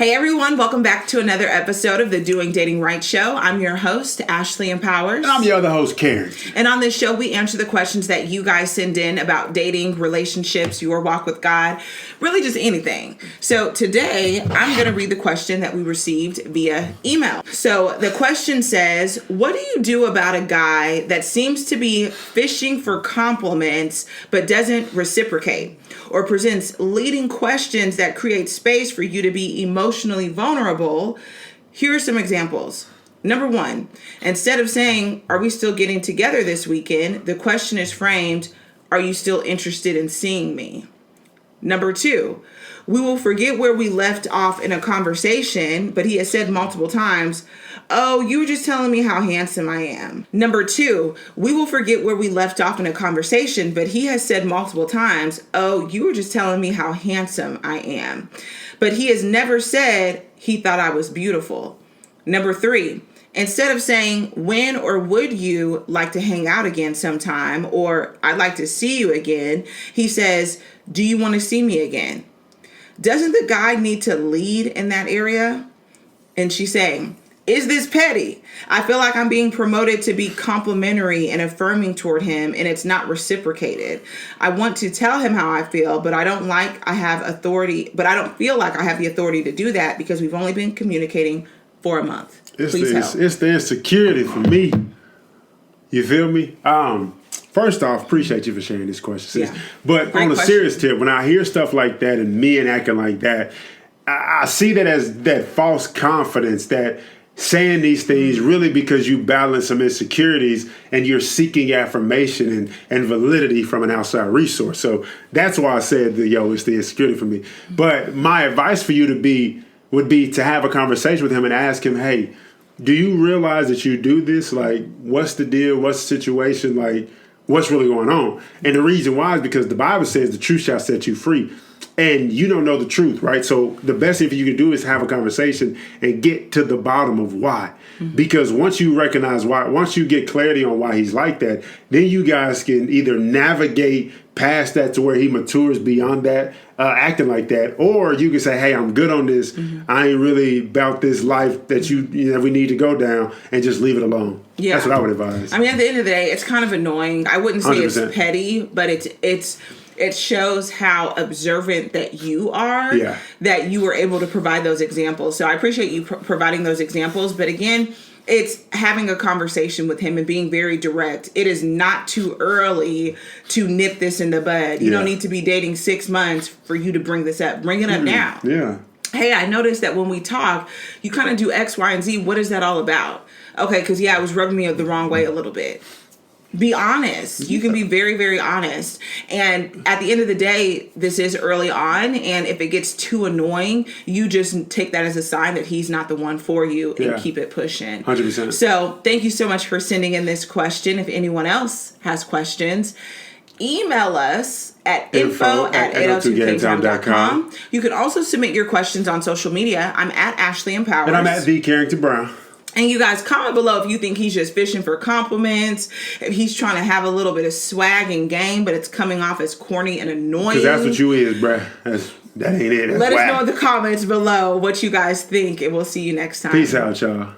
Hey everyone, welcome back to another episode of the Doing Dating Right Show. I'm your host, Ashley Empowers. And I'm your other host, Carrington. And on this show, we answer the questions that you guys send in about dating, relationships, your walk with God, really just anything. So today, I'm going to read the question that we received via email. So the question says, what do you do about a guy that seems to be fishing for compliments but doesn't reciprocate, or presents leading questions that create space for you to be emotionally vulnerable? Here are some examples. Number one, instead of saying, are we still getting together this weekend? The question is framed, are you still interested in seeing me? Number two, we will forget where we left off in a conversation, but he has said multiple times, oh, you were just telling me how handsome I am. Number two, we will forget where we left off in a conversation, but he has said multiple times, oh, you were just telling me how handsome I am. But he has never said he thought I was beautiful. Number three, instead of saying, when or would you like to hang out again sometime, or I'd like to see you again, he says, do you want to see me again? Doesn't the guy need to lead in that area? And she's saying, is this petty? I feel like I'm being promoted to be complimentary and affirming toward him, and it's not reciprocated. I want to tell him how I feel, but I don't feel like I have the authority to do that because we've only been communicating for a month. Please help. It's the insecurity for me. You feel me? First off, appreciate you for sharing this question, sis. Yeah. But Great on a question. serious tip, when I hear stuff like that and men acting like that, I see that as that false confidence, that saying these things really because you balance some insecurities and you're seeking affirmation and validity from an outside resource. So that's why I said, it's the insecurity for me. But my advice for you would be to have a conversation with him and ask him, hey, do you realize that you do this? Like, what's the deal? What's the situation? Like, what's really going on? And the reason why is because the Bible says the truth shall set you free. And you don't know the truth, right? So the best thing for you to do is have a conversation and get to the bottom of why. Mm-hmm. Because once you recognize why, once you get clarity on why he's like that, then you guys can either navigate past that to where he matures beyond that, acting like that, or you can say, hey, I'm good on this. Mm-hmm. I ain't really about this life that we need to go down, and just leave it alone. Yeah. That's what I would advise. I mean, at the end of the day, it's kind of annoying. I wouldn't say 100%. It's petty, but it shows how observant that you are, that you were able to provide those examples. So I appreciate you providing those examples. But again, it's having a conversation with him and being very direct. It is not too early to nip this in the bud. You don't need to be dating 6 months for you to bring this up. Bring it up now. Yeah. Hey, I noticed that when we talk, you kind of do X, Y, and Z. What is that all about? Okay, because it was rubbing me the wrong way a little bit. Be honest. You can be very, very honest. And at the end of the day, this is early on. And if it gets too annoying, you just take that as a sign that he's not the one for you and keep it pushing. 100%. So thank you so much for sending in this question. If anyone else has questions, email us at info@802kingtown.com. You can also submit your questions on social media. I'm at Ashley Empowers. And I'm at the Carrington Brown. And you guys, comment below if you think he's just fishing for compliments, if he's trying to have a little bit of swag and game, but it's coming off as corny and annoying. Because that's what you is, bruh. That ain't it. That's Let whack. us know in the comments below what you guys think, and we'll see you next time. Peace out, y'all.